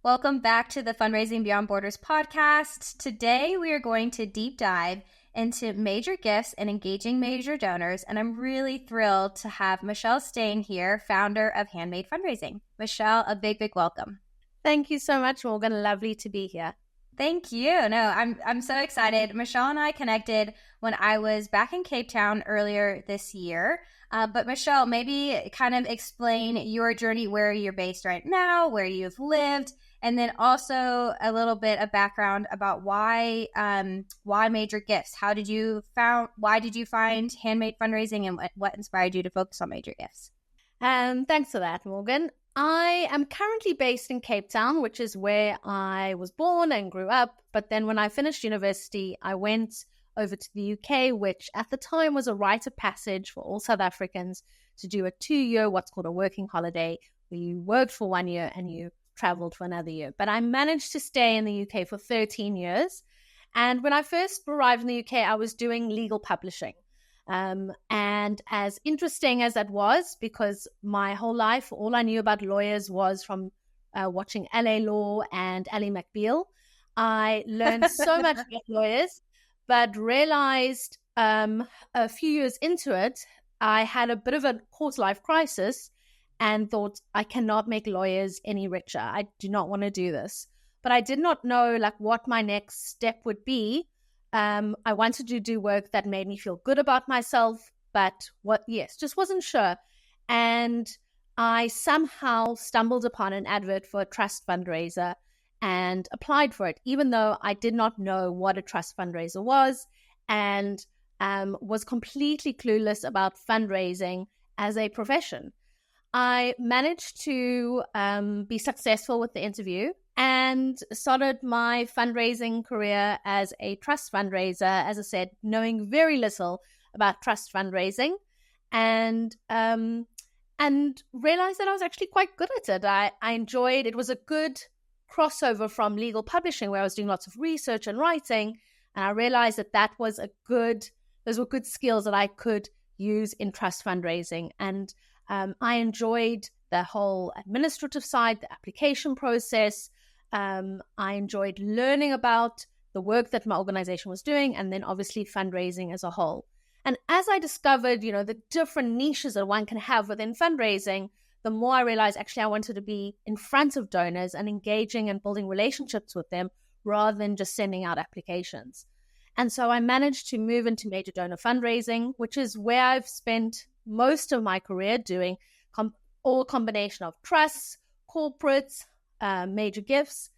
Welcome back to the Fundraising Beyond Borders podcast. Today, we are going to deep dive into major gifts and engaging major donors, and I'm really thrilled to have Michelle Stein here, founder of Handmade Fundraising. Michelle, a big, big welcome. Thank you so much, Morgan. Lovely to be here. Thank you. No, I'm so excited. Michelle and I connected when I was back in Cape Town earlier this year. But Michelle, maybe kind of explain your journey, where you're based right now, where you've lived, and then also a little bit of background about why major gifts. Why did you find Handmade Fundraising, and what inspired you to focus on major gifts? Thanks for that, Morgan. I am currently based in Cape Town, which is where I was born and grew up. But then when I finished university, I went over to the UK, which at the time was a rite of passage for all South Africans to do a 2-year, what's called a working holiday, where you worked for 1 year and you traveled for another year. But I managed to stay in the UK for 13 years. And when I first arrived in the UK, I was doing legal publishing. And as interesting as that was, because my whole life, all I knew about lawyers was from watching LA Law and Ally McBeal. I learned so much about lawyers, but realized a few years into it, I had a bit of a quarter-life crisis and thought, I cannot make lawyers any richer. I do not want to do this. But I did not know what my next step would be. I wanted to do work that made me feel good about myself, but just wasn't sure. And I somehow stumbled upon an advert for a trust fundraiser and applied for it, even though I did not know what a trust fundraiser was and was completely clueless about fundraising as a profession. I managed to be successful with the interview and started my fundraising career as a trust fundraiser, as I said, knowing very little about trust fundraising, and realized that I was actually quite good at it. I enjoyed it. It was a good crossover from legal publishing, where I was doing lots of research and writing, and I realized that those were good skills that I could use in trust fundraising. And I enjoyed the whole administrative side, the application process. I enjoyed learning about the work that my organization was doing, and then obviously fundraising as a whole. And as I discovered, the different niches that one can have within fundraising, the more I realized actually I wanted to be in front of donors and engaging and building relationships with them rather than just sending out applications. And so I managed to move into major donor fundraising, which is where I've spent most of my career doing all combination of trusts, corporates, major gifts.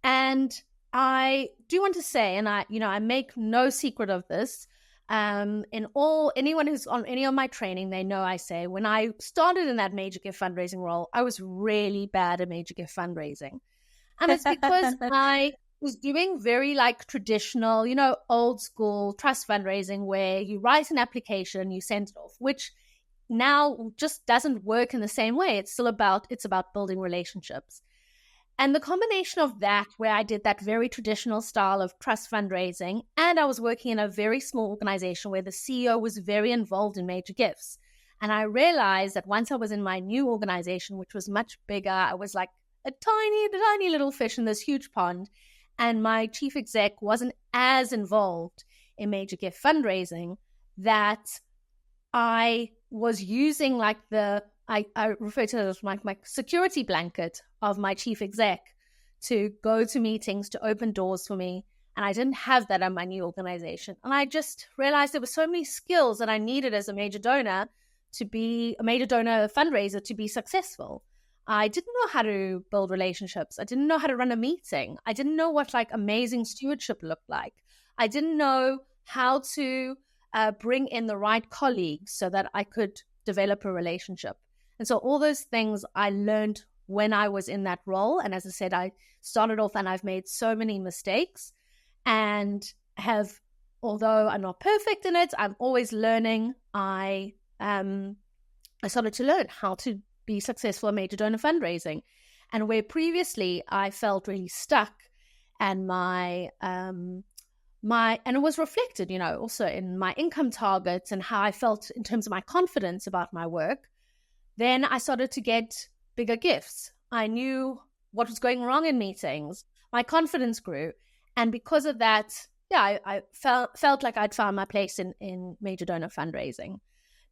And I do want to say, and I make no secret of this, anyone who's on any of my training, they know I say, when I started in that major gift fundraising role, I was really bad at major gift fundraising. And it's because I was doing very traditional, old school trust fundraising, where you write an application, you send it off, which now just doesn't work in the same way. It's about building relationships. And the combination of that, where I did that very traditional style of trust fundraising, and I was working in a very small organization where the CEO was very involved in major gifts. And I realized that once I was in my new organization, which was much bigger, I was like a tiny, tiny little fish in this huge pond. And my chief exec wasn't as involved in major gift fundraising, that I was using I refer to it as my security blanket of my chief exec to go to meetings, to open doors for me. And I didn't have that in my new organization. And I just realized there were so many skills that I needed as a major donor fundraiser to be successful. I didn't know how to build relationships. I didn't know how to run a meeting. I didn't know what amazing stewardship looked like. I didn't know how to bring in the right colleagues so that I could develop a relationship. And so all those things I learned when I was in that role. And as I said, I started off and I've made so many mistakes, and although I'm not perfect in it, I'm always learning. I started to learn how to be successful in major donor fundraising. And where previously I felt really stuck, and and it was reflected, also in my income targets and how I felt in terms of my confidence about my work, then I started to get bigger gifts. I knew what was going wrong in meetings. My confidence grew. And because of that, I felt like I'd found my place in major donor fundraising.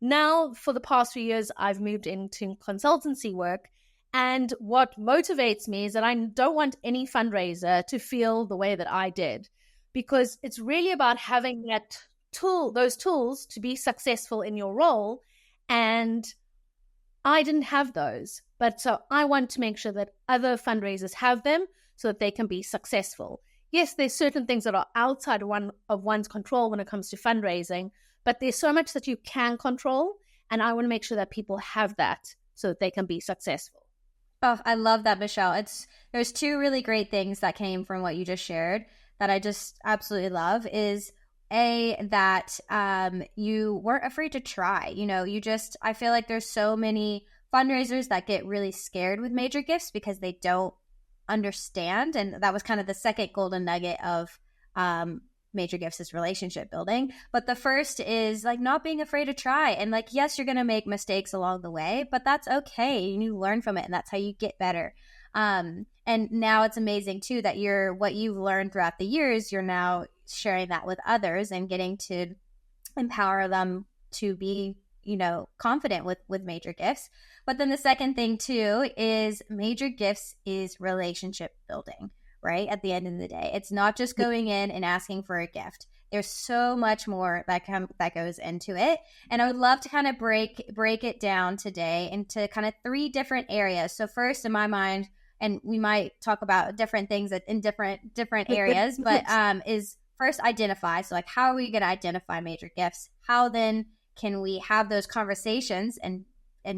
Now, for the past few years, I've moved into consultancy work. And what motivates me is that I don't want any fundraiser to feel the way that I did, because it's really about having those tools to be successful in your role. And I didn't have those. But so I want to make sure that other fundraisers have them so that they can be successful. Yes, there's certain things that are outside of one's control when it comes to fundraising, but there's so much that you can control. And I want to make sure that people have that so that they can be successful. Oh, I love that, Michelle. There's two really great things that came from what you just shared that I just absolutely love is that you weren't afraid to try. I feel like there's so many fundraisers that get really scared with major gifts because they don't understand. And that was kind of the second golden nugget of major gifts is relationship building. But the first is like not being afraid to try. And like, yes, you're going to make mistakes along the way, but that's okay. And you learn from it and that's how you get better. And now it's amazing too that what you've learned throughout the years, you're now sharing that with others and getting to empower them to be, confident with major gifts. But then the second thing too is major gifts is relationship building, right? At the end of the day, it's not just going in and asking for a gift. There's so much more that goes into it. And I would love to kind of break it down today into kind of 3 different areas. So first in my mind, and we might talk about different things in different areas, but is first identify. So like, how are we going to identify major gifts? How then can we have those conversations and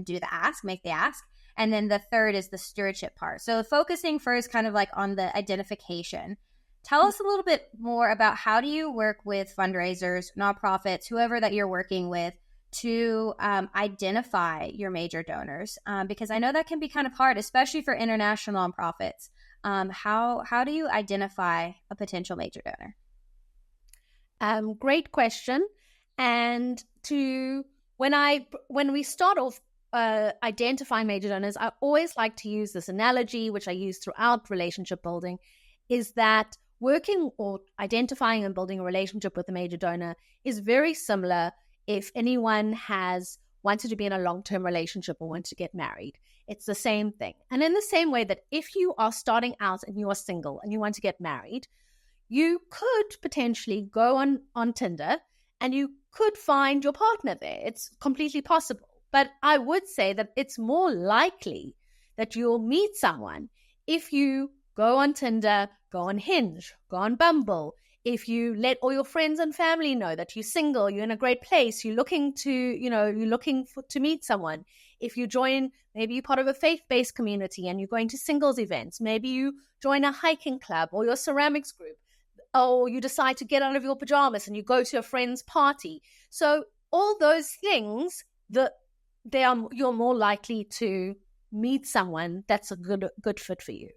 do the ask, make the ask? And then the third is the stewardship part. So focusing first kind of like on the identification. Tell us a little bit more about how do you work with fundraisers, nonprofits, whoever that you're working with to identify your major donors? Because I know that can be kind of hard, especially for international nonprofits. How do you identify a potential major donor? Great question. And when we start off identifying major donors, I always like to use this analogy, which I use throughout relationship building, is that working or identifying and building a relationship with a major donor is very similar if anyone has wanted to be in a long-term relationship or want to get married. It's the same thing. And in the same way that if you are starting out and you are single and you want to get married, you could potentially go on Tinder and you could find your partner there. It's completely possible. But I would say that it's more likely that you'll meet someone if you go on Tinder, go on Hinge, go on Bumble. If you let all your friends and family know that you're single, you're in a great place, you're looking to meet someone. If you join, maybe you're part of a faith-based community and you're going to singles events. Maybe you join a hiking club or your ceramics group. Or you decide to get out of your pajamas and you go to a friend's party. So all those things, you're more likely to meet someone that's a good fit for you.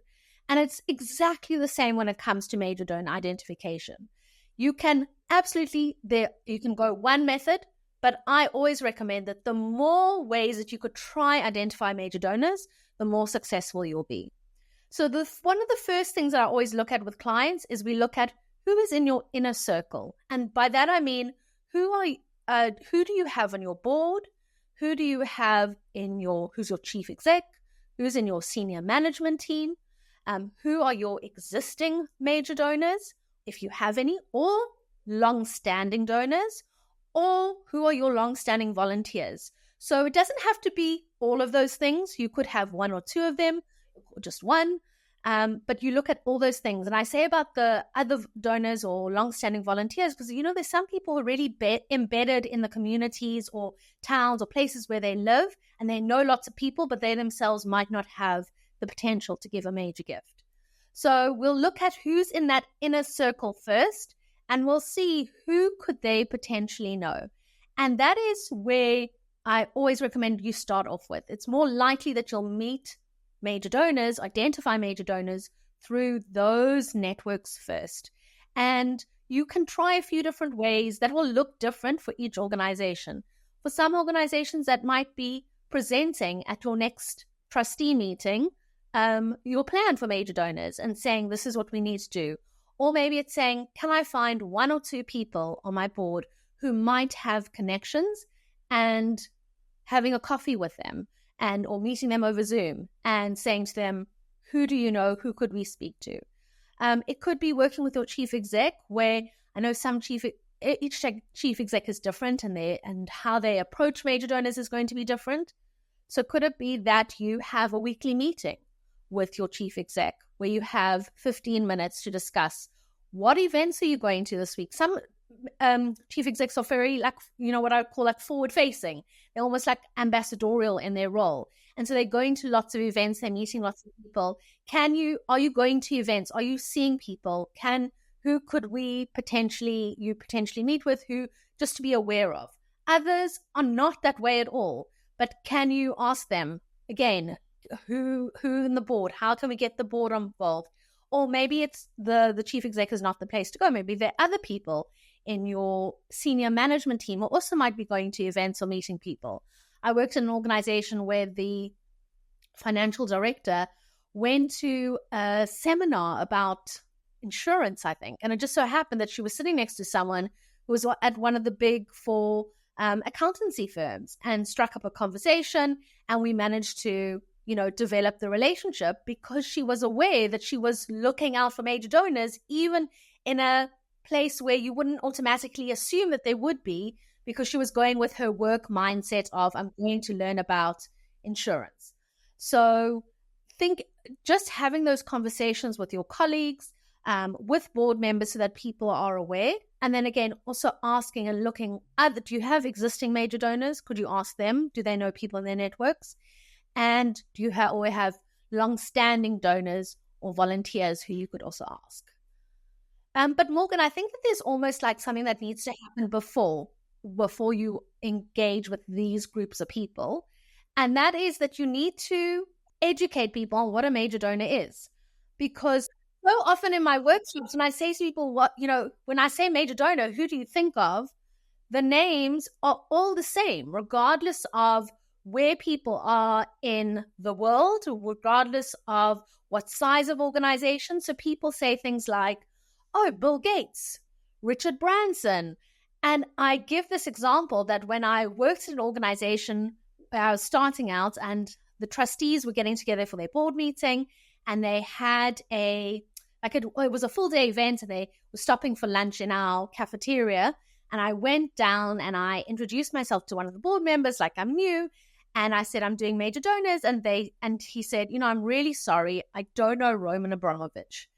And it's exactly the same when it comes to major donor identification. You can go one method, but I always recommend that the more ways that you could try identify major donors, the more successful you'll be. So one of the first things that I always look at with clients is we look at who is in your inner circle. And by that, I mean, who do you have on your board? Who do you have who's your chief exec? Who's in your senior management team? Who are your existing major donors, if you have any, or long-standing donors, or who are your long-standing volunteers? So it doesn't have to be all of those things. You could have 1 or 2 of them, or just one. But you look at all those things. And I say about the other donors or long-standing volunteers, because, there's some people who are really embedded in the communities or towns or places where they live, and they know lots of people, but they themselves might not have the potential to give a major gift. So we'll look at who's in that inner circle first, and we'll see who could they potentially know. And that is where I always recommend you start off with. It's more likely that you'll meet major donors, identify major donors through those networks first. And you can try a few different ways that will look different for each organization. For some organizations, that might be presenting at your next trustee meeting your plan for major donors and saying, this is what we need to do. Or maybe it's saying, can I find 1 or 2 people on my board who might have connections, and having a coffee with them or meeting them over Zoom and saying to them, who do you know? Who could we speak to? It could be working with your chief exec, where I know each chief exec is different, and how they approach major donors is going to be different. So could it be that you have a weekly meeting with your chief exec where you have 15 minutes to discuss what events are you going to this week? Some chief execs are very, what I call forward facing. They're almost like ambassadorial in their role. And so they're going to lots of events, they're meeting lots of people. Are you going to events? Are you seeing people? Who could you potentially meet with, who just to be aware of? Others are not that way at all, but can you ask them, again, who in the board? How can we get the board involved? Or maybe it's the chief exec is not the place to go. Maybe there are other people in your senior management team who also might be going to events or meeting people. I worked in an organization where the financial director went to a seminar about insurance, I think. And it just so happened that she was sitting next to someone who was at one of the big 4 accountancy firms, and struck up a conversation, and we managed to develop the relationship because she was aware that she was looking out for major donors, even in a place where you wouldn't automatically assume that they would be, because she was going with her work mindset of, I'm going to learn about insurance. So think just having those conversations with your colleagues, with board members, so that people are aware. And then again, also asking and looking at, do you have existing major donors? Could you ask them? Do they know people in their networks? And do you have long-standing donors or volunteers who you could also ask? But Morgan, I think that there's almost like something that needs to happen before you engage with these groups of people. And that is that you need to educate people on what a major donor is. Because so often in my workshops, when I say to people, when I say major donor, who do you think of? The names are all the same, regardless of where people are in the world, regardless of what size of organization. So people say things like, oh, Bill Gates, Richard Branson. And I give this example that when I worked in an organization, I was starting out, and the trustees were getting together for their board meeting, and they had it was a full day event, and they were stopping for lunch in our cafeteria. And I went down and I introduced myself to one of the board members, like I'm new. And I said, I'm doing major donors. And he said, I'm really sorry. I don't know Roman Abramovich.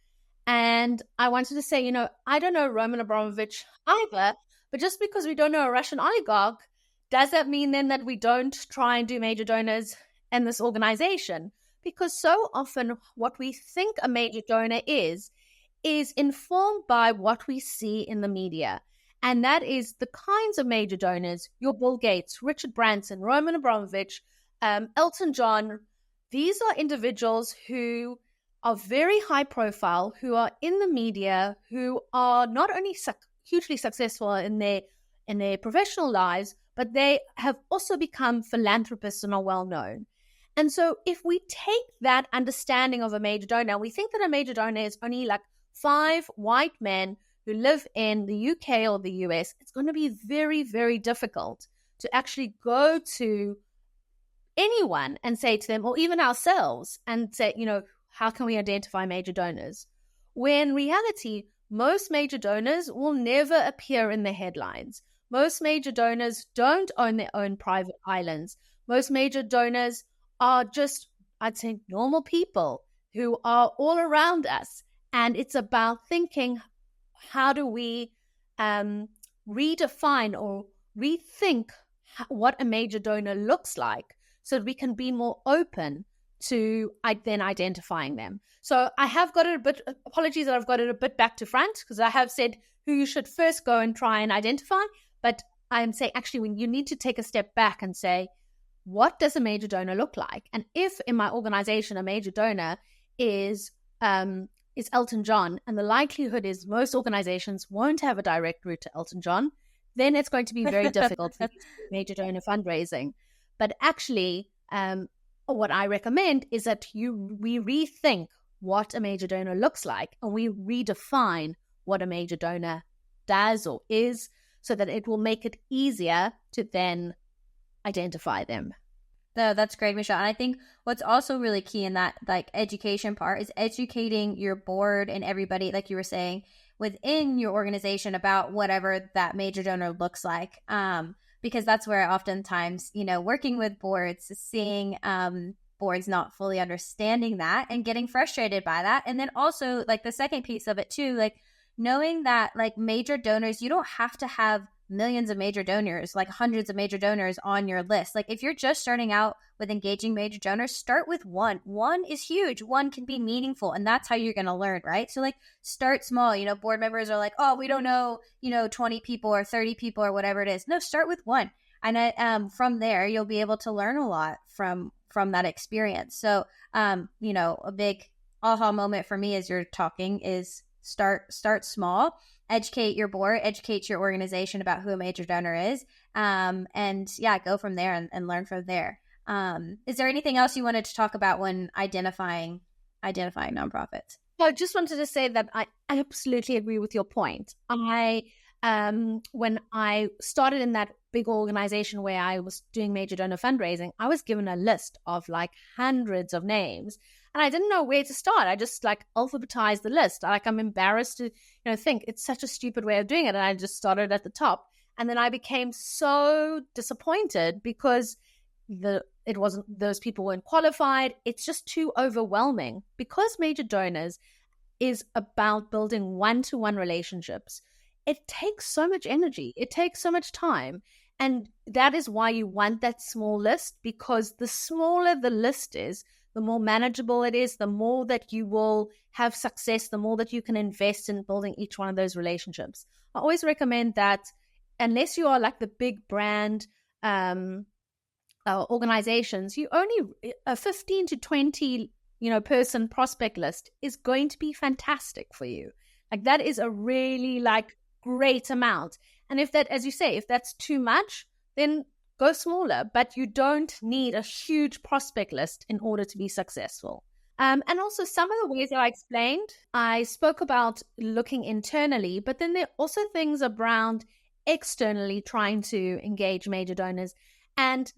And I wanted to say, I don't know Roman Abramovich either. But just because we don't know a Russian oligarch, does that mean then that we don't try and do major donors in this organization? Because so often what we think a major donor is informed by what we see in the media. And that is the kinds of major donors, your Bill Gates, Richard Branson, Roman Abramovich, Elton John. These are individuals who are very high profile, who are in the media, who are not only hugely successful in their professional lives, but they have also become philanthropists and are well known. And so if we take that understanding of a major donor, we think that a major donor is only like 5 white men who live in the UK or the US, it's going to be very, very difficult to actually go to anyone and say to them, or even ourselves, and say, how can we identify major donors? When in reality, most major donors will never appear in the headlines. Most major donors don't own their own private islands. Most major donors are just, I'd say, normal people who are all around us. And it's about thinking, how do we redefine or rethink what a major donor looks like so that we can be more open to then identifying them. So I have got it a bit, apologies that I've got it a bit back to front, because I have said who you should first go and try and identify. But I'm saying actually when you need to take a step back and say, what does a major donor look like? And if in my organization a major donor is Elton John, and the likelihood is most organizations won't have a direct route to Elton John, then it's going to be very difficult for major donor fundraising. But actually, what I recommend is that we rethink what a major donor looks like, and we redefine what a major donor does or is, so that it will make it easier to then identify them. No, that's great, Michelle. And I think what's also really key in that like education part is educating your board and everybody, like you were saying, within your organization about whatever that major donor looks like. Because that's where oftentimes, working with boards, seeing boards not fully understanding that and getting frustrated by that. And then also like the second piece of it too, like knowing that like major donors, you don't have to have millions of major donors, like hundreds of major donors on your list. Like if you're just starting out with engaging major donors, start with one. One is huge. One can be meaningful, and that's how you're going to learn, right? So like start small. Board members are like, oh, we don't know, 20 people or 30 people or whatever it is. No, start with one. And from there, you'll be able to learn a lot from that experience. So, a big aha moment for me as you're talking is start small. Educate your board, educate your organization about who a major donor is, and go from there and learn from there. Is there anything else you wanted to talk about when identifying nonprofits? I just wanted to say that I absolutely agree with your point. When I started in that big organization where I was doing major donor fundraising, I was given a list of like hundreds of names. And I didn't know where to start. I just like alphabetized the list. I'm embarrassed to, think it's such a stupid way of doing it. And I just started at the top. And then I became so disappointed because those people weren't qualified. It's just too overwhelming. Because major donors is about building one-to-one relationships, it takes so much energy. It takes so much time. And that is why you want that small list, because the smaller the list is, the more manageable it is, the more that you will have success, the more that you can invest in building each one of those relationships. I always recommend that unless you are like the big brand organizations, you only a 15 to 20 person prospect list is going to be fantastic for you. Like that is a really like great amount. And if that, as you say, if that's too much, then go smaller, but you don't need a huge prospect list in order to be successful. And also some of the ways that I explained, I spoke about looking internally, but then there are also things around externally trying to engage major donors. And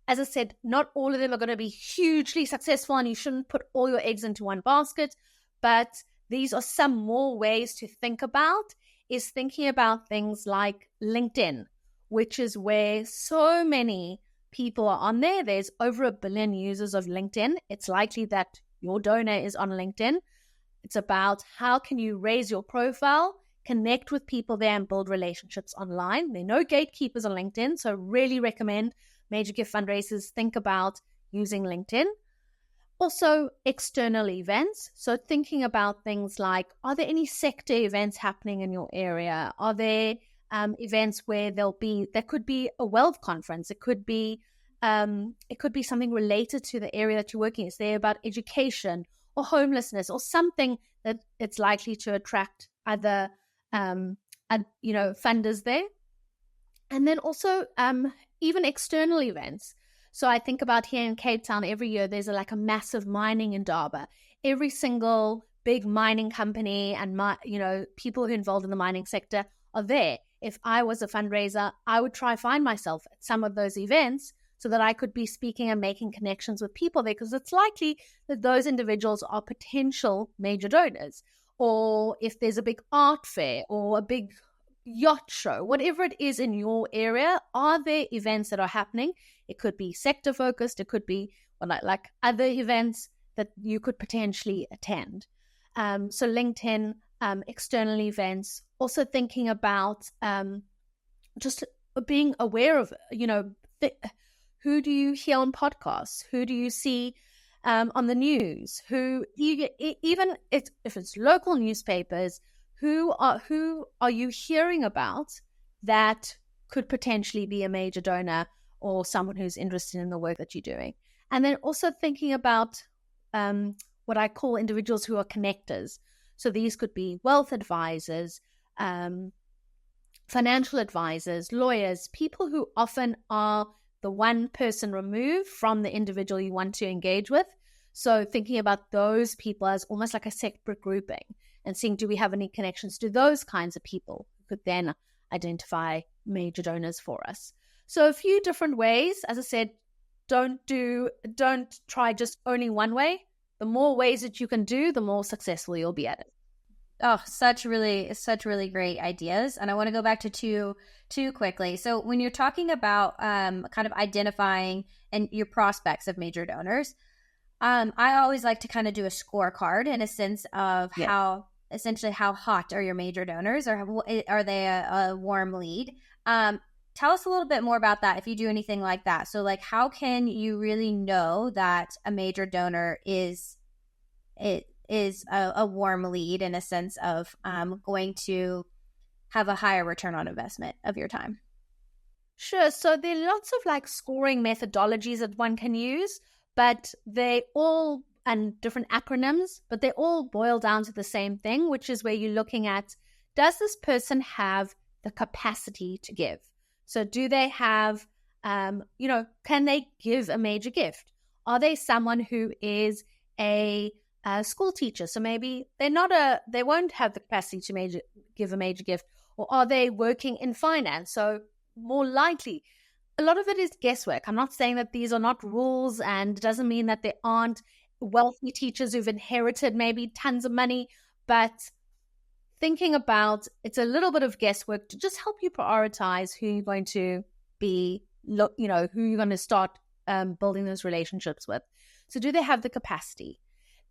as I said, not all of them are going to be hugely successful, and you shouldn't put all your eggs into one basket. But these are some more ways to think about, is thinking about things like LinkedIn, which is where so many people are on there. There's over 1 billion users of LinkedIn. It's likely that your donor is on LinkedIn. It's about how can you raise your profile, connect with people there, and build relationships online. There are no gatekeepers on LinkedIn, so really recommend major gift fundraisers think about using LinkedIn. Also, external events. So thinking about things like, are there any sector events happening in your area? Are there events where there could be a wealth conference? It could be something related to the area that you're working in. Is there about education or homelessness or something that it's likely to attract other funders there? And then also even external events. So I think about here in Cape Town, every year there's a massive mining indaba. Every single big mining company and people who are involved in the mining sector are there. If I was a fundraiser, I would try find myself at some of those events so that I could be speaking and making connections with people there, because it's likely that those individuals are potential major donors. Or if there's a big art fair or a big yacht show, whatever it is in your area, are there events that are happening? It could be sector focused. It could be like other events that you could potentially attend. So LinkedIn, external events, also thinking about just being aware of, who do you hear on podcasts? Who do you see on the news? Even if it's local newspapers, who are you hearing about that could potentially be a major donor or someone who's interested in the work that you're doing? And then also thinking about what I call individuals who are connectors. So these could be wealth advisors, financial advisors, lawyers, people who often are the one person removed from the individual you want to engage with. So thinking about those people as almost like a separate grouping and seeing, do we have any connections to those kinds of people who could then identify major donors for us? So a few different ways. As I said, don't try just only one way. The more ways that you can do, the more successful you'll be at it. Oh, such really great ideas. And I want to go back to two quickly. So when you're talking about kind of identifying and your prospects of major donors, I always like to kind of do a scorecard in a sense of how hot are your major donors, or are they a warm lead? Tell us a little bit more about that if you do anything like that. So like, how can you really know that a major donor is a warm lead in a sense of going to have a higher return on investment of your time? Sure. So there are lots of like scoring methodologies that one can use, but they all, and different acronyms, but they all boil down to the same thing, which is where you're looking at, does this person have the capacity to give? So do they have, can they give a major gift? Are they someone who is a school teacher? So maybe they won't have the capacity to give a major gift. Or are they working in finance? So more likely, a lot of it is guesswork. I'm not saying that these are not rules, and it doesn't mean that there aren't wealthy teachers who've inherited maybe tons of money, but thinking about, it's a little bit of guesswork to just help you prioritize who you're going to be, who you're going to start building those relationships with. So do they have the capacity?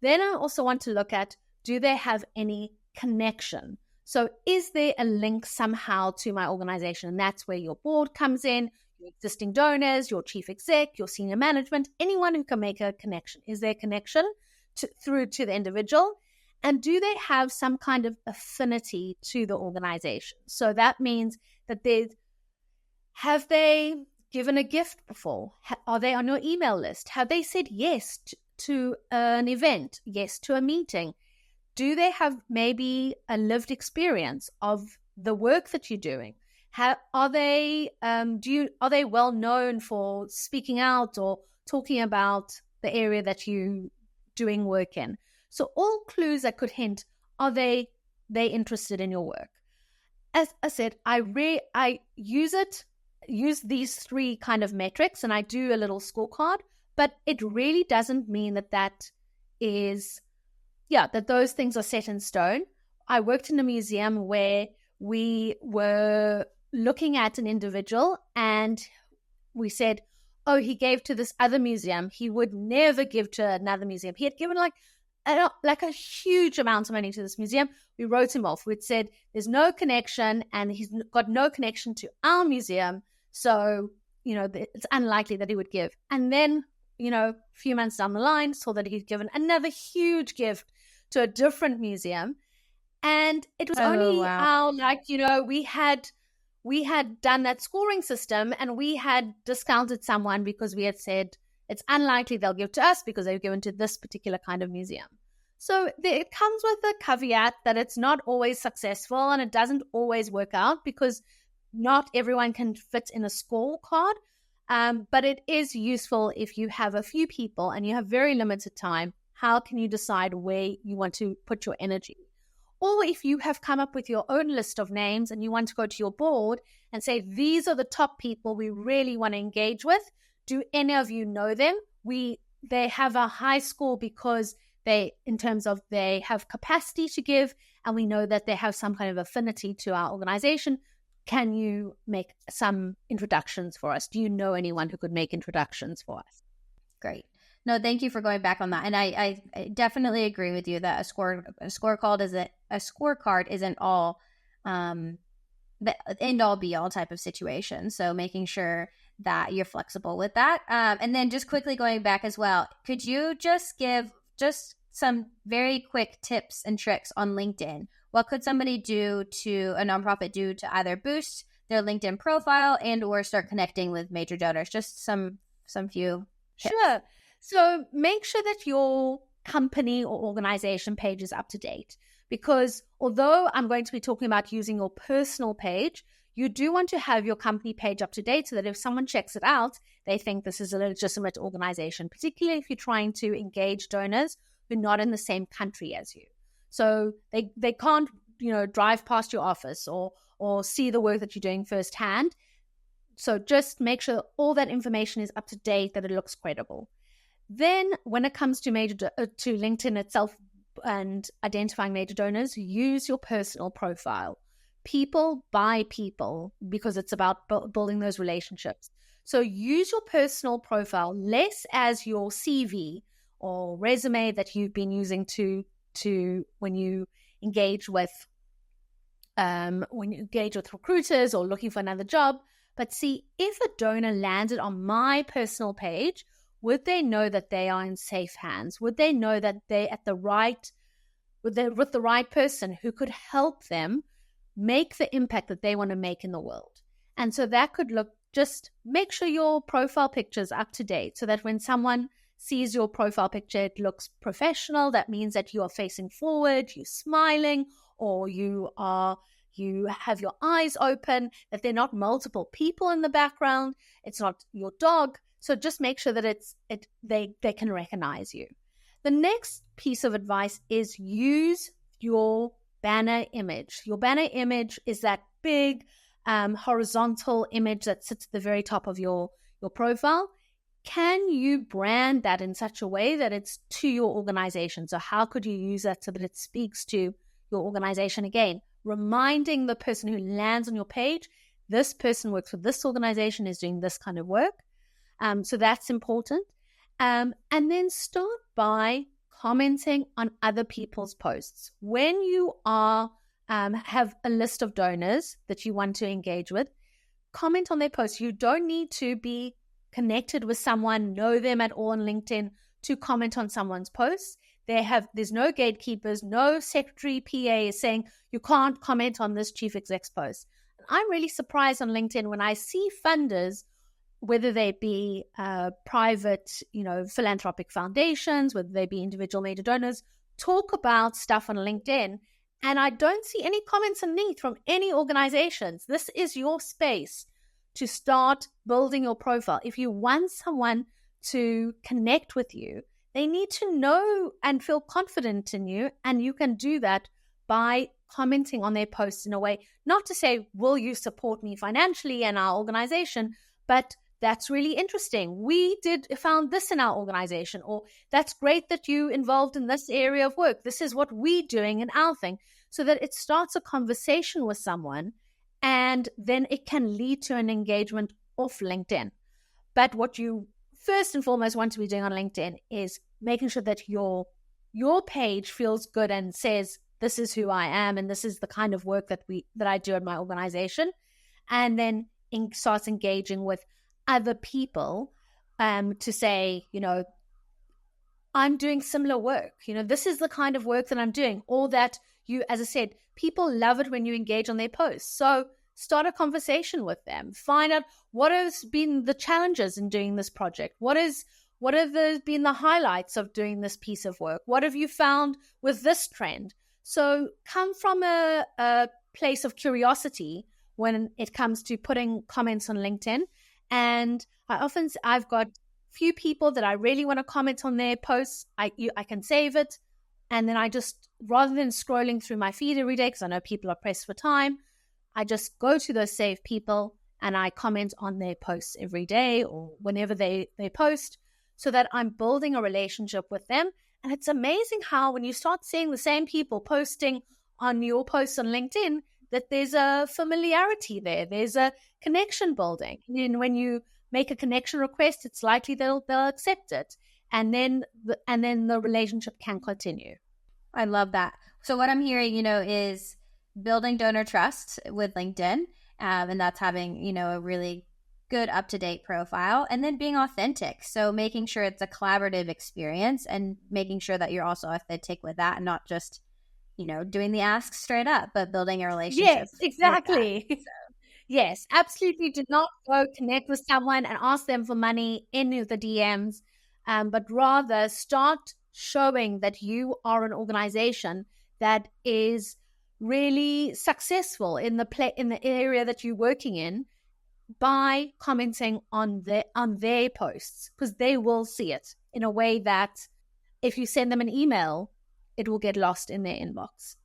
Then I also want to look at, do they have any connection? So is there a link somehow to my organization? And that's where your board comes in, your existing donors, your chief exec, your senior management, anyone who can make a connection. Is there a connection through to the individual? And do they have some kind of affinity to the organization? So that means that have they given a gift before? Are they on your email list? Have they said yes to an event, yes to a meeting? Do they have maybe a lived experience of the work that you're doing? Are they well known for speaking out or talking about the area that you're doing work in? So all clues that could hint, are they interested in your work? As I said, I use these three kind of metrics, and I do a little scorecard, but it really doesn't mean that those things are set in stone. I worked in a museum where we were looking at an individual and we said, oh, he gave to this other museum. He would never give to another museum. He had given like a huge amount of money to this museum. We wrote him off. We'd said there's no connection and he's got no connection to our museum. So, it's unlikely that he would give. And then, a few months down the line, saw that he'd given another huge gift to a different museum. And it was how, we had done that scoring system and we had discounted someone because we had said it's unlikely they'll give to us because they've given to this particular kind of museum. So it comes with a caveat that it's not always successful and it doesn't always work out because not everyone can fit in a scorecard. But it is useful if you have a few people and you have very limited time. How can you decide where you want to put your energy? Or if you have come up with your own list of names and you want to go to your board and say, these are the top people we really want to engage with. Do any of you know them? They have a high score because in terms of they have capacity to give, and we know that they have some kind of affinity to our organization. Can you make some introductions for us? Do you know anyone who could make introductions for us? Great. No, thank you for going back on that. And I definitely agree with you that a scorecard isn't all the end all be all type of situation. So making sure that you're flexible with that. And then just quickly going back as well, could you just give some very quick tips and tricks on LinkedIn? What could somebody do to a nonprofit to either boost their LinkedIn profile and or start connecting with major donors? Just some few tips. Sure. So make sure that your company or organization page is up to date, because although I'm going to be talking about using your personal page, you do want to have your company page up to date so that if someone checks it out, they think this is a legitimate organization, particularly if you're trying to engage donors who are not in the same country as you. So they can't, drive past your office or see the work that you're doing firsthand. So just make sure all that information is up to date, that it looks credible. Then when it comes to to LinkedIn itself and identifying major donors, use your personal profile. People buy people because it's about building those relationships. So use your personal profile less as your CV or resume that you've been using to when you engage with recruiters or looking for another job. But see, if a donor landed on my personal page, would they know that they are in safe hands? Would they know that they're with the right person who could help them make the impact that they want to make in the world? And so that could just make sure your profile picture is up to date so that when someone sees your profile picture, it looks professional. That means that you are facing forward, you're smiling, or you have your eyes open, that they're not multiple people in the background. It's not your dog. So just make sure that they can recognize you. The next piece of advice is use your banner image. Your banner image is that big horizontal image that sits at the very top of your profile. Can you brand that in such a way that it's to your organization? So how could you use that so that it speaks to your organization? Again, reminding the person who lands on your page, this person works for this organization, is doing this kind of work. So that's important. And then start by commenting on other people's posts. When you have a list of donors that you want to engage with, comment on their posts. You don't need to be connected with someone, know them at all on LinkedIn to comment on someone's posts. There's no gatekeepers, no secretary PA is saying you can't comment on this chief exec's post. I'm really surprised on LinkedIn when I see funders, whether they be private, philanthropic foundations, whether they be individual major donors, talk about stuff on LinkedIn, and I don't see any comments underneath from any organizations. This is your space to start building your profile. If you want someone to connect with you, they need to know and feel confident in you, and you can do that by commenting on their posts in a way, not to say, will you support me financially and our organization, but that's really interesting. We found this in our organization, or that's great that you involved in this area of work. This is what we're doing in our thing, so that it starts a conversation with someone, and then it can lead to an engagement off LinkedIn. But what you first and foremost want to be doing on LinkedIn is making sure that your page feels good and says, this is who I am, and this is the kind of work that I do at my organization. And then starts engaging with other people to say, I'm doing similar work. This is the kind of work that I'm doing. Or that as I said, people love it when you engage on their posts. So start a conversation with them. Find out what has been the challenges in doing this project. What have been the highlights of doing this piece of work? What have you found with this trend? So come from a place of curiosity when it comes to putting comments on LinkedIn. And I've got few people that I really want to comment on their posts. I can save it. And then I just, rather than scrolling through my feed every day, because I know people are pressed for time, I just go to those saved people and I comment on their posts every day or whenever they post, so that I'm building a relationship with them. And it's amazing how when you start seeing the same people posting on your posts on LinkedIn, that there's a familiarity there. There's a connection building. And when you make a connection request, it's likely they'll accept it. And then the relationship can continue. I love that. So what I'm hearing, is building donor trust with LinkedIn, and that's having, a really good up-to-date profile, and then being authentic. So making sure it's a collaborative experience and making sure that you're also authentic with that and not just, doing the ask straight up, but building a relationship. Yes, exactly. So. Yes, absolutely. Do not go connect with someone and ask them for money in the DMs, but rather start showing that you are an organization that is really successful in the area that you're working in by commenting on their posts, because they will see it in a way that if you send them an email, it will get lost in their inbox.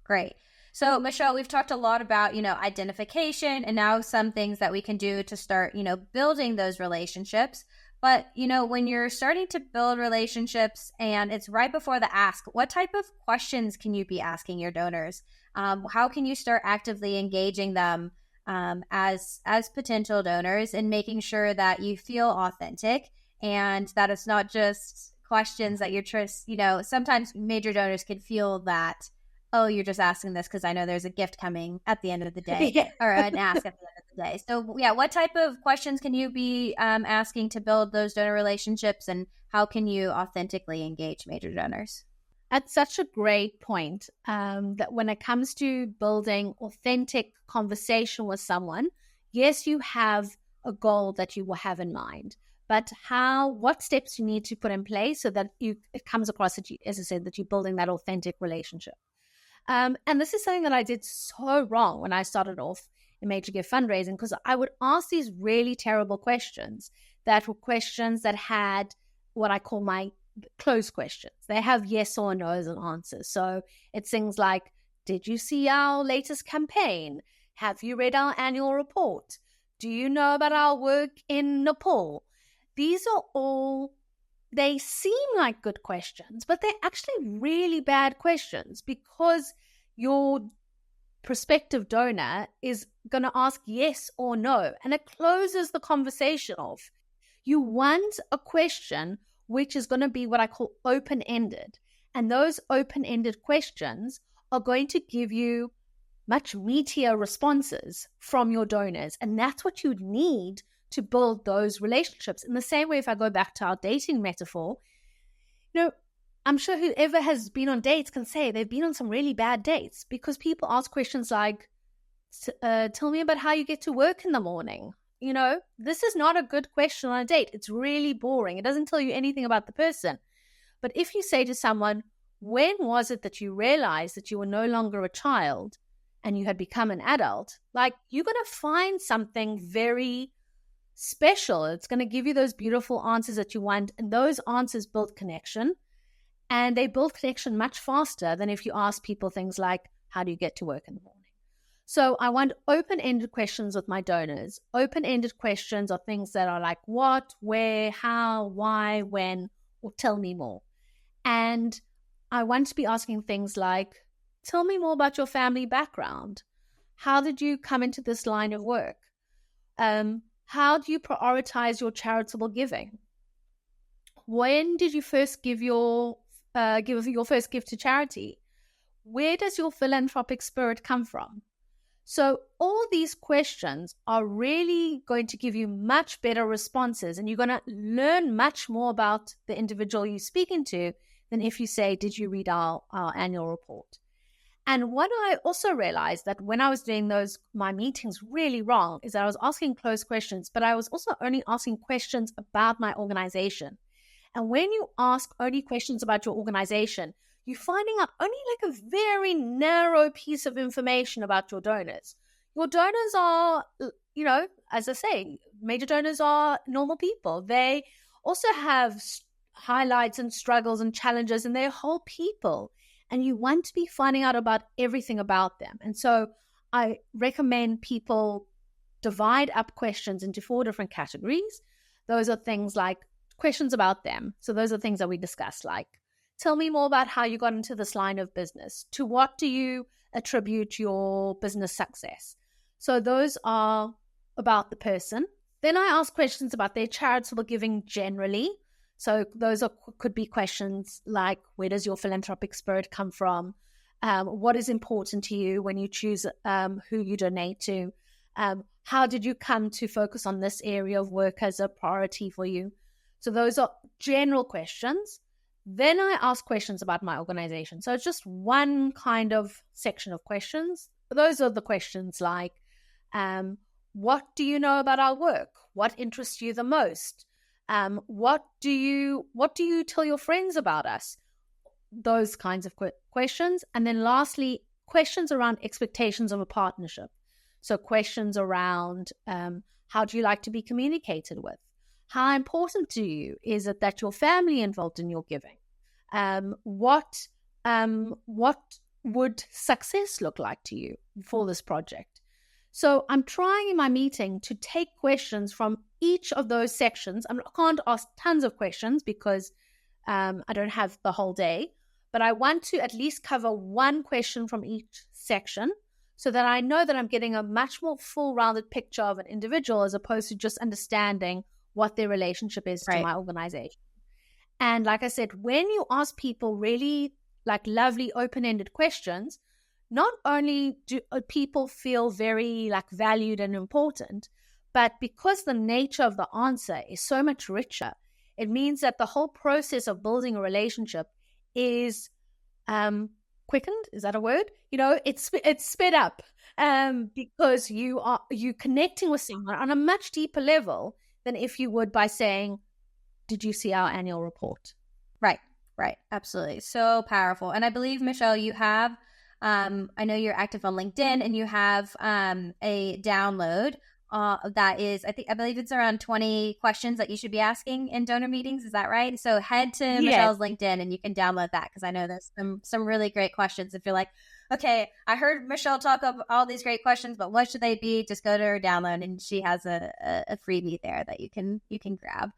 Great. So, Michelle, we've talked a lot about, identification and now some things that we can do to start, building those relationships. But, when you're starting to build relationships and it's right before the ask, what type of questions can you be asking your donors? How can you start actively engaging them as potential donors and making sure that you feel authentic and that it's not just questions that you're just, sometimes major donors can feel that, oh, you're just asking this because I know there's a gift coming at the end of the day or an ask at the end of the day. So yeah, what type of questions can you be asking to build those donor relationships, and how can you authentically engage major donors? That's such a great point, that when it comes to building authentic conversation with someone, yes, you have a goal that you will have in mind, but what steps you need to put in place so that it comes across that you, as I said, that you're building that authentic relationship. And this is something that I did so wrong when I started off in major gift fundraising, because I would ask these really terrible questions that were questions that had what I call my closed questions. They have yes or no as an answer. So it's things like, did you see our latest campaign? Have you read our annual report? Do you know about our work in Nepal? These are all, they seem like good questions, but they're actually really bad questions, because your prospective donor is going to ask yes or no, and it closes the conversation off. You want a question which is going to be what I call open-ended, and those open-ended questions are going to give you much meatier responses from your donors, and that's what you need to build those relationships. In the same way, if I go back to our dating metaphor, I'm sure whoever has been on dates can say they've been on some really bad dates, because people ask questions like, tell me about how you get to work in the morning. This is not a good question on a date. It's really boring. It doesn't tell you anything about the person. But if you say to someone, when was it that you realized that you were no longer a child and you had become an adult? You're going to find something very special. It's going to give you those beautiful answers that you want. And those answers build connection. And they build connection much faster than if you ask people things like, how do you get to work in the morning? So I want open-ended questions with my donors. Open-ended questions are things that are like what, where, how, why, when, or tell me more. And I want to be asking things like, tell me more about your family background. How did you come into this line of work? How do you prioritize your charitable giving? When did you first give your first gift to charity? Where does your philanthropic spirit come from? So all these questions are really going to give you much better responses, and you're going to learn much more about the individual you're speaking to than if you say, did you read our annual report? And what I also realized that when I was doing my meetings really wrong is that I was asking closed questions, but I was also only asking questions about my organization. And when you ask only questions about your organization, you're finding out only a very narrow piece of information about your donors. Your donors are, as I say, major donors are normal people. They also have highlights and struggles and challenges, and they're whole people. And you want to be finding out about everything about them. And so I recommend people divide up questions into 4 different categories. Those are things like questions about them. So those are things that we discussed, like, tell me more about how you got into this line of business. To what do you attribute your business success? So those are about the person. Then I ask questions about their charitable giving generally. So those could be questions like, where does your philanthropic spirit come from? What is important to you when you choose who you donate to? How did you come to focus on this area of work as a priority for you? So those are general questions. Then I ask questions about my organization. So it's just one kind of section of questions. Those are the questions like, what do you know about our work? What interests you the most? What do you tell your friends about us? Those kinds of questions. And then lastly, questions around expectations of a partnership. So questions around how do you like to be communicated with? How important to you is it that your family involved in your giving? What would success look like to you for this project? So I'm trying in my meeting to take questions from each of those sections. I can't ask tons of questions because I don't have the whole day, but I want to at least cover one question from each section so that I know that I'm getting a much more full-rounded picture of an individual as opposed to just understanding what their relationship is to my organization. And like I said, when you ask people really like lovely open-ended questions, not only do people feel very like valued and important, but because the nature of the answer is so much richer, it means that the whole process of building a relationship is quickened. Is that a word? It's sped up because you connecting with someone on a much deeper level than if you would by saying, "Did you see our annual report?" Right. Absolutely. So powerful. And I believe, Michelle, you have, I know you're active on LinkedIn and you have a download that is, I believe it's around 20 questions that you should be asking in donor meetings. Is that right? So head to Michelle's LinkedIn and you can download that because I know there's some really great questions. If you're like, okay, I heard Michelle talk of all these great questions, but what should they be? Just go to her download and she has a freebie there that you can grab.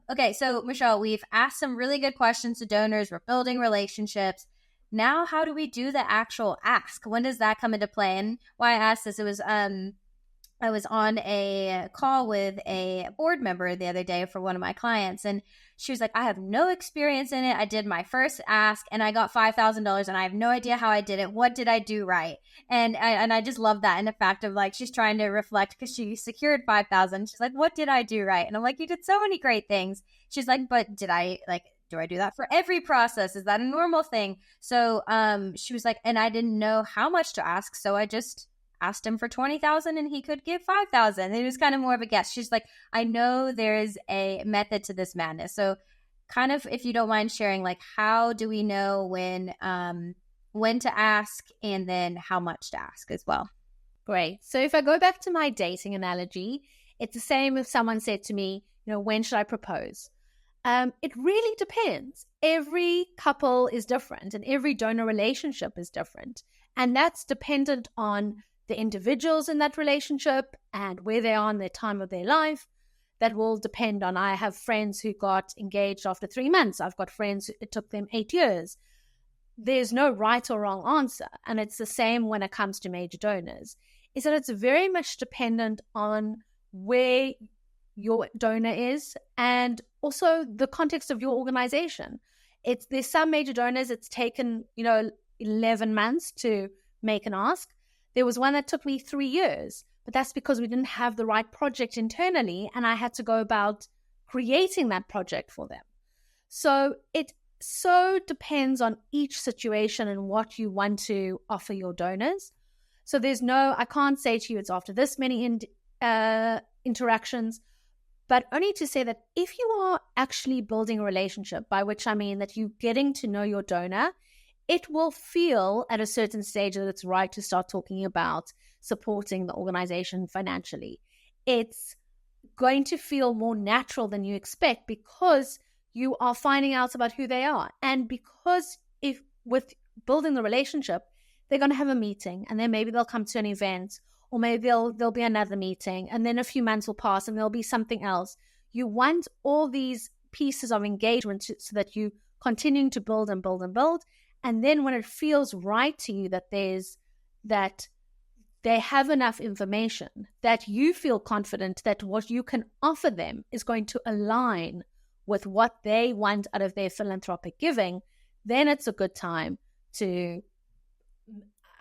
Okay, so Michelle, we've asked some really good questions to donors. We're building relationships. Now, how do we do the actual ask? When does that come into play? And why I asked this, it was I was on a call with a board member the other day for one of my clients, and she was like, I have no experience in it. I did my first ask and I got $5,000 and I have no idea how I did it. What did I do right? And I just love that. And the fact of like, she's trying to reflect because she secured 5,000. She's like, what did I do right? And I'm like, you did so many great things. She's like, but do I do that for every process? Is that a normal thing? So she was like, and I didn't know how much to ask. So I just asked him for 20,000 and he could give 5,000. It was kind of more of a guess. She's like, I know there's a method to this madness. So kind of, if you don't mind sharing, like, how do we know when to ask and then how much to ask as well? Great. So if I go back to my dating analogy, it's the same if someone said to me, when should I propose? It really depends. Every couple is different and every donor relationship is different. And that's dependent on the individuals in that relationship and where they are in their time of their life. That will depend on, I have friends who got engaged after 3 months. I've got friends, it took them 8 years. There's no right or wrong answer. And it's the same when it comes to major donors, is that it's very much dependent on where your donor is and also the context of your organization. There's some major donors, it's taken, 11 months to make an ask. There was one that took me 3 years, but that's because we didn't have the right project internally and I had to go about creating that project for them. So it so depends on each situation and what you want to offer your donors. So I can't say to you it's after this many interactions, but only to say that if you are actually building a relationship, by which I mean that you're getting to know your donor, it will feel at a certain stage that it's right to start talking about supporting the organization financially. It's going to feel more natural than you expect because you are finding out about who they are. And because if with building the relationship, they're going to have a meeting and then maybe they'll come to an event or maybe there'll be another meeting and then a few months will pass and there'll be something else. You want all these pieces of engagement so that you continuing to build and build and build. And then when it feels right to you that they have enough information, that you feel confident that what you can offer them is going to align with what they want out of their philanthropic giving, then it's a good time to,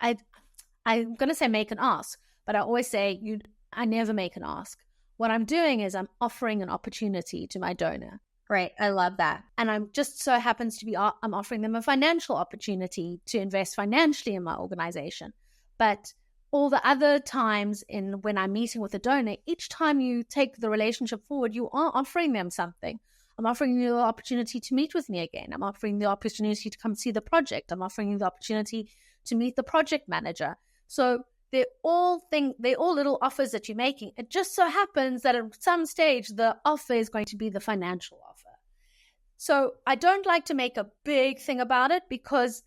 I'm going to say make an ask, but I always say I never make an ask. What I'm doing is I'm offering an opportunity to my donor. Great. I love that. And I'm just so happens to be, I'm offering them a financial opportunity to invest financially in my organization. But all the other times when I'm meeting with a donor, each time you take the relationship forward, you are offering them something. I'm offering you the opportunity to meet with me again. I'm offering the opportunity to come see the project. I'm offering you the opportunity to meet the project manager. So they're all little offers that you're making. It just so happens that at some stage, the offer is going to be the financial offer. So I don't like to make a big thing about it because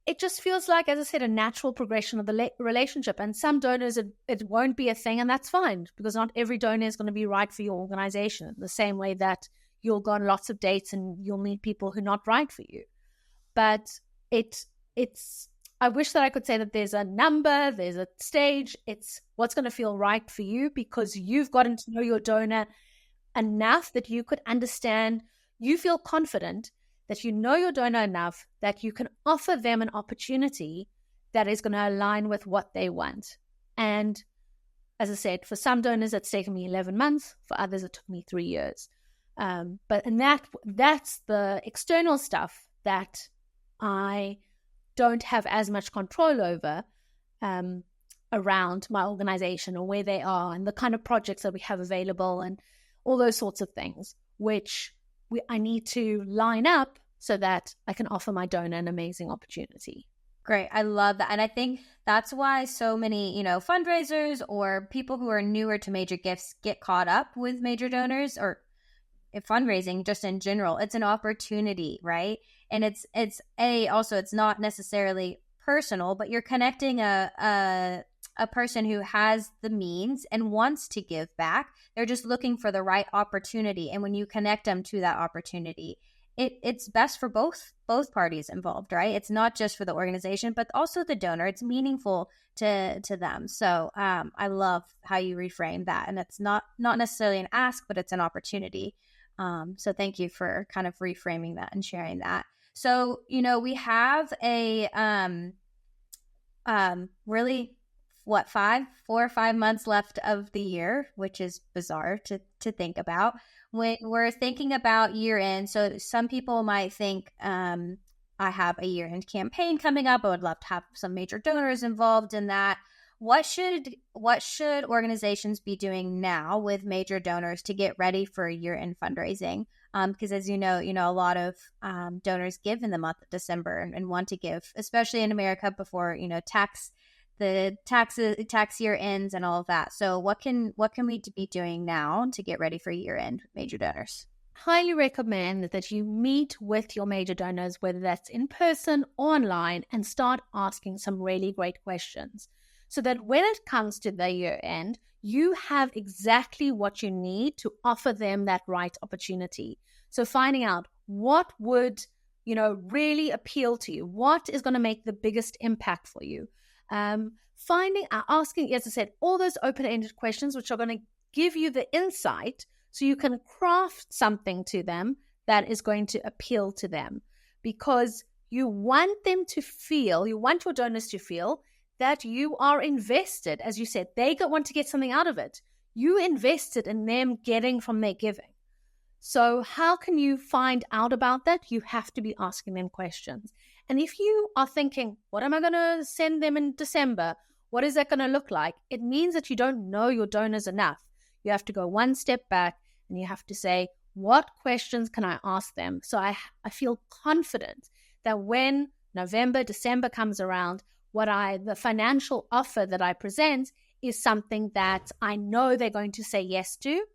it just feels like, as I said, a natural progression of the relationship. And some donors, it won't be a thing, and that's fine, because not every donor is going to be right for your organization, the same way that you'll go on lots of dates and you'll meet people who are not right for you. But I wish that I could say that there's a number, there's a stage. It's what's going to feel right for you, because you've gotten to know your donor enough that you could understand. You feel confident that you know your donor enough that you can offer them an opportunity that is going to align with what they want. And as I said, for some donors, it's taken me 11 months. For others, it took me 3 years. That's the external stuff that I don't have as much control over around my organization or where they are and the kind of projects that we have available and all those sorts of things, which I need to line up so that I can offer my donor an amazing opportunity. Great. I love that. And I think that's why so many, fundraisers or people who are newer to major gifts get caught up with major donors or fundraising just in general. It's an opportunity, right? And it's not necessarily personal, but you're connecting a person who has the means and wants to give back. They're just looking for the right opportunity. And when you connect them to that opportunity, it's best for both parties involved, right? It's not just for the organization, but also the donor. It's meaningful to them. So I love how you reframe that. And it's not necessarily an ask, but it's an opportunity. So thank you for kind of reframing that and sharing that. So, we have a really 4 or 5 months left of the year, which is bizarre to think about when we're thinking about year end. So some people might think, I have a year end campaign coming up. I would love to have some major donors involved in that. What should organizations be doing now with major donors to get ready for year end fundraising? Because as you know, a lot of donors give in the month of December and want to give, especially in America before, the tax year ends and all of that. So what can we be doing now to get ready for year end with major donors? Highly recommend that you meet with your major donors, whether that's in person or online, and start asking some really great questions so that when it comes to the year end, you have exactly what you need to offer them that right opportunity. So finding out what would, really appeal to you, what is going to make the biggest impact for you. Asking, as I said, all those open-ended questions, which are going to give you the insight so you can craft something to them that is going to appeal to them, because you want your donors to feel that you are invested. As you said, they want to get something out of it. You invested in them getting from their giving. So how can you find out about that? You have to be asking them questions. And if you are thinking, what am I going to send them in December? What is that going to look like? It means that you don't know your donors enough. You have to go one step back and you have to say, what questions can I ask them? So I feel confident that when November, December comes around, the financial offer that I present is something that I know they're going to say yes to,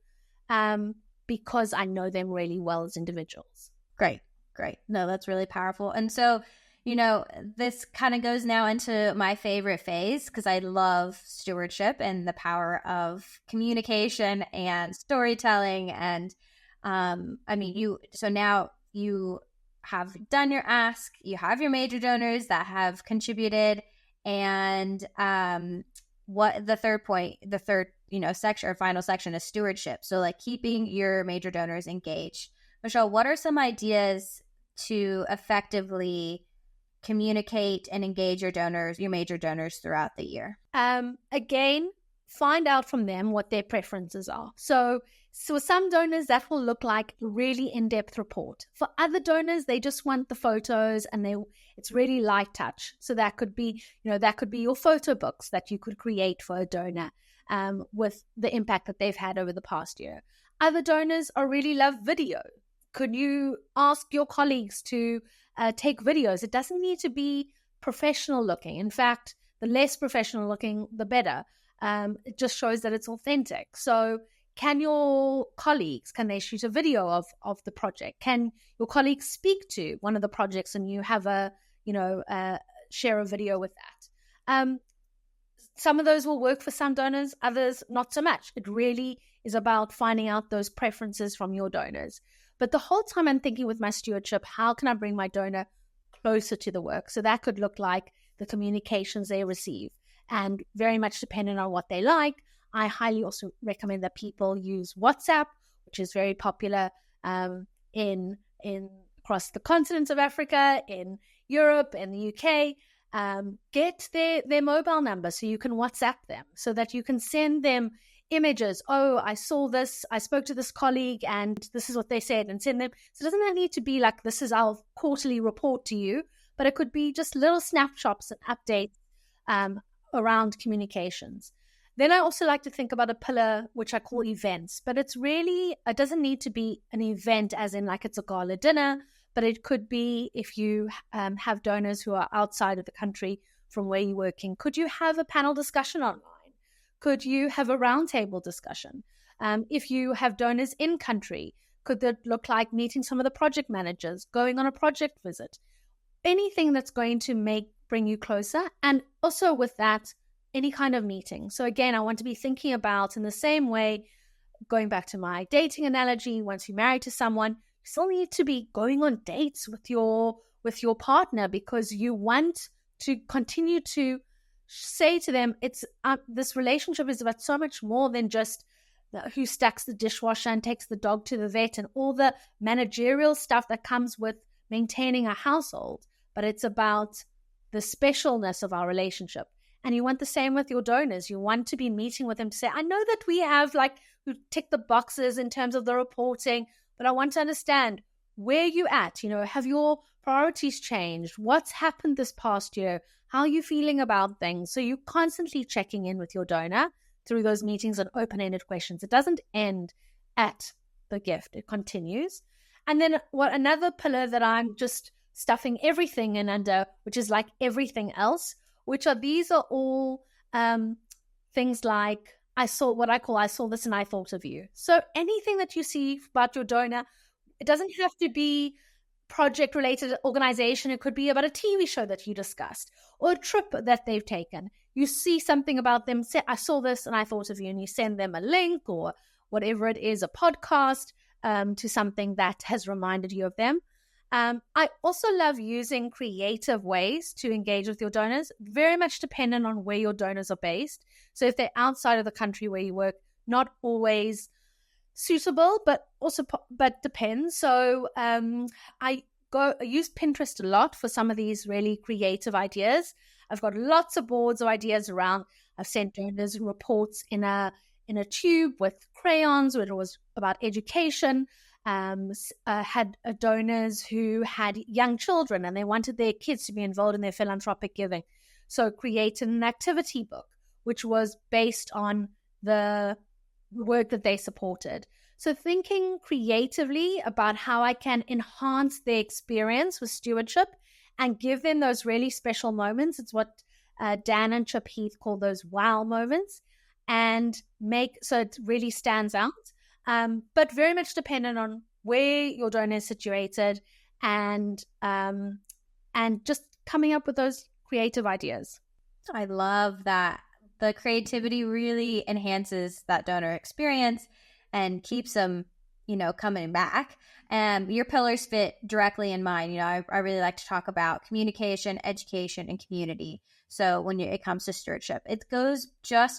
because I know them really well as individuals. Great. No, that's really powerful. And so, this kind of goes now into my favorite phase, because I love stewardship and the power of communication and storytelling. And so now you have done your ask, you have your major donors that have contributed, and what the third section or final section is stewardship. So like keeping your major donors engaged. Michelle, what are some ideas to effectively communicate and engage your major donors throughout the year? Again, find out from them what their preferences are. So some donors, that will look like a really in-depth report. For other donors, they just want the photos and it's really light touch. So that could be, your photo books that you could create for a donor with the impact that they've had over the past year. Other donors really love video. Could you ask your colleagues to take videos? It doesn't need to be professional looking. In fact, the less professional looking, the better. It just shows that it's authentic. So can your colleagues, can they shoot a video of the project? Can your colleagues speak to one of the projects and you have share a video with that? Some of those will work for some donors, others not so much. It really is about finding out those preferences from your donors. But the whole time I'm thinking with my stewardship, how can I bring my donor closer to the work? So that could look like the communications they receive, and very much dependent on what they like. I highly also recommend that people use WhatsApp, which is very popular in across the continent of Africa, in Europe, in the UK. Get their mobile number so you can WhatsApp them, so that you can send them images. Oh, I saw this, I spoke to this colleague and this is what they said, and send them. So it doesn't need to be like, this is our quarterly report to you, but it could be just little snapshots and updates around communications. Then I also like to think about a pillar which I call events, but it doesn't need to be an event as in like it's a gala dinner, but it could be, if you have donors who are outside of the country from where you're working, could you have a panel discussion online? Could you have a roundtable discussion? If you have donors in country, could that look like meeting some of the project managers, going on a project visit? Anything that's going to bring you closer. And also with that, any kind of meeting. So again, I want to be thinking about, in the same way, going back to my dating analogy, once you're married to someone, you still need to be going on dates with your partner, because you want to continue to say to them, it's this relationship is about so much more than just who stacks the dishwasher and takes the dog to the vet and all the managerial stuff that comes with maintaining a household, but it's about the specialness of our relationship. And you want the same with your donors. You want to be meeting with them to say, I know that we tick the boxes in terms of the reporting, but I want to understand where you at. Have your priorities changed? What's happened this past year? How are you feeling about things? So you're constantly checking in with your donor through those meetings and open-ended questions. It doesn't end at the gift. It continues. And then another pillar that I'm just stuffing everything in under, which is like everything else, these are all things like, I saw this and I thought of you. So anything that you see about your donor, it doesn't have to be project related organization. It could be about a TV show that you discussed or a trip that they've taken. You see something about them, say, I saw this and I thought of you, and you send them a link or whatever it is, a podcast to something that has reminded you of them. I also love using creative ways to engage with your donors, very much dependent on where your donors are based. So if they're outside of the country where you work, not always suitable, but depends. So I use Pinterest a lot for some of these really creative ideas. I've got lots of boards of ideas around. I've sent donors reports in a tube with crayons, where it was about education. Had donors who had young children and they wanted their kids to be involved in their philanthropic giving. So created an activity book, which was based on the work that they supported. So thinking creatively about how I can enhance their experience with stewardship and give them those really special moments. It's what Dan and Chip Heath call those wow moments, and so it really stands out. But very much dependent on where your donor is situated, and just coming up with those creative ideas. I love that. The creativity really enhances that donor experience and keeps them, coming back. And your pillars fit directly in mine. I really like to talk about communication, education, and community. So when it comes to stewardship, it goes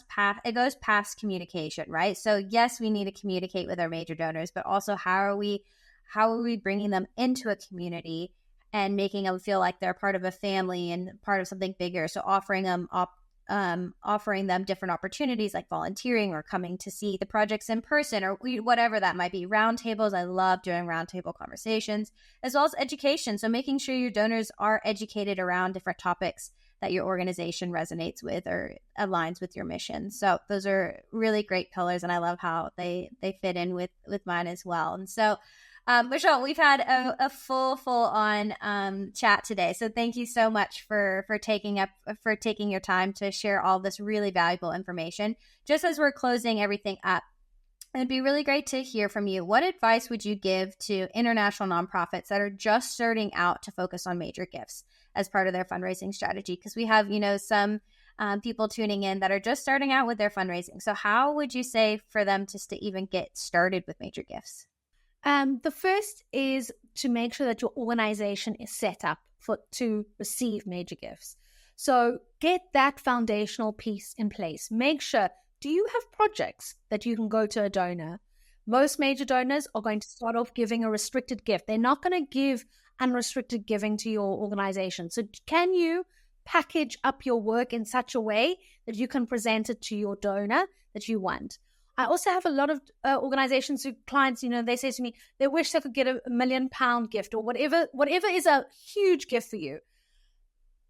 past communication, right? So yes, we need to communicate with our major donors, but also how are we bringing them into a community and making them feel like they're part of a family and part of something bigger? So offering them different opportunities like volunteering or coming to see the projects in person or whatever that might be. Roundtables, I love doing roundtable conversations, as well as education. So making sure your donors are educated around different topics that your organization resonates with or aligns with your mission. So those are really great pillars, and I love how they fit in with mine as well. And so Michelle, we've had a full on chat today. So thank you so much for taking your time to share all this really valuable information. Just as we're closing everything up, it'd be really great to hear from you. What advice would you give to international nonprofits that are just starting out to focus on major gifts as part of their fundraising strategy? Because we have, some people tuning in that are just starting out with their fundraising. So how would you say for them just to even get started with major gifts? The first is to make sure that your organization is set up to receive major gifts. So get that foundational piece in place. Make sure, do you have projects that you can go to a donor? Most major donors are going to start off giving a restricted gift. They're not going to give unrestricted giving to your organization. So can you package up your work in such a way that you can present it to your donor that you want? I also have a lot of organizations who clients, they say to me, they wish they could get a £1 million gift or whatever is a huge gift for you.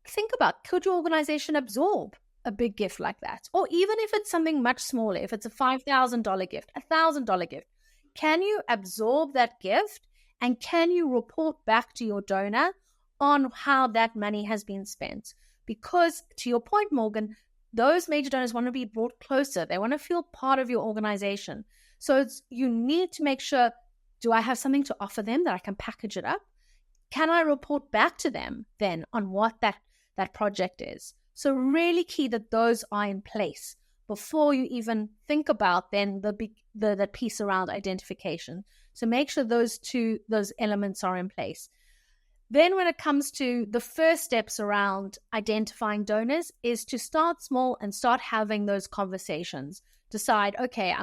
Think about, could your organization absorb a big gift like that? Or even if it's something much smaller, if it's a $5,000 gift, a $1,000 gift, can you absorb that gift and can you report back to your donor on how that money has been spent? Because to your point, Morgan, those major donors want to be brought closer. They want to feel part of your organization. So you need to make sure, do I have something to offer them that I can package it up? Can I report back to them then on what that project is? So really key that those are in place before you even think about then the piece around identification. So make sure those elements are in place. Then when it comes to the first steps around identifying donors is to start small and start having those conversations. Decide, okay,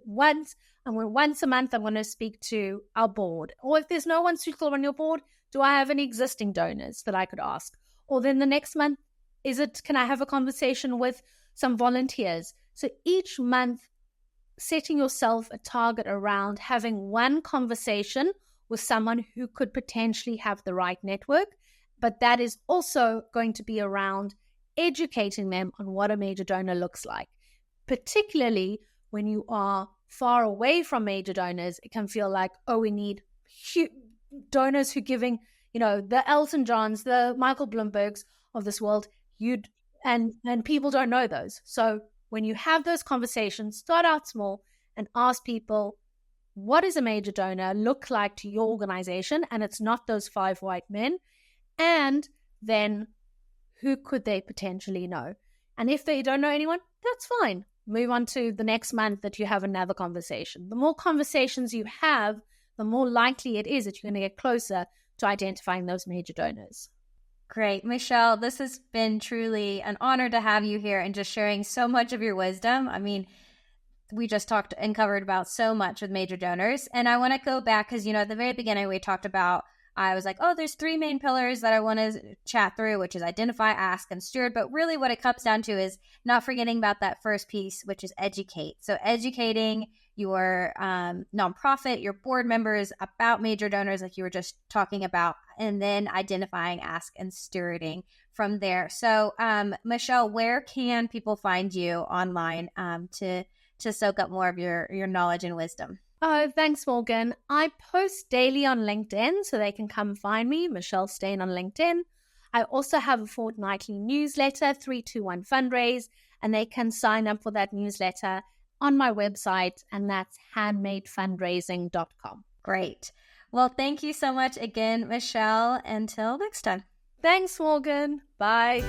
once a month, I'm going to speak to our board. Or if there's no one suitable on your board, do I have any existing donors that I could ask? Or then the next month, can I have a conversation with some volunteers? So each month, setting yourself a target around having one conversation with someone who could potentially have the right network, but that is also going to be around educating them on what a major donor looks like. Particularly when you are far away from major donors, it can feel like, we need donors who are giving, the Elton Johns, the Michael Bloombergs of this world, and people don't know those. So when you have those conversations, start out small and ask people, what does a major donor look like to your organization? And it's not those 5 white men. And then who could they potentially know? And if they don't know anyone, that's fine. Move on to the next month that you have another conversation. The more conversations you have, the more likely it is that you're going to get closer to identifying those major donors. Great. Michelle, this has been truly an honor to have you here and just sharing so much of your wisdom. I mean, we just talked and covered about so much with major donors. And I want to go back because, at the very beginning, we talked about, I was like, there's 3 main pillars that I want to chat through, which is identify, ask, and steward. But really what it comes down to is not forgetting about that first piece, which is educate. So educating your nonprofit, your board members about major donors, like you were just talking about, and then identifying, ask, and stewarding from there. So, Michelle, where can people find you online to soak up more of your knowledge and wisdom? Oh, thanks, Morgan. I post daily on LinkedIn, so they can come find me, Michelle Stein on LinkedIn. I also have a fortnightly newsletter, 321 Fundraise, and they can sign up for that newsletter on my website, and that's handmadefundraising.com. Great. Well, thank you so much again, Michelle. Until next time. Thanks, Morgan. Bye.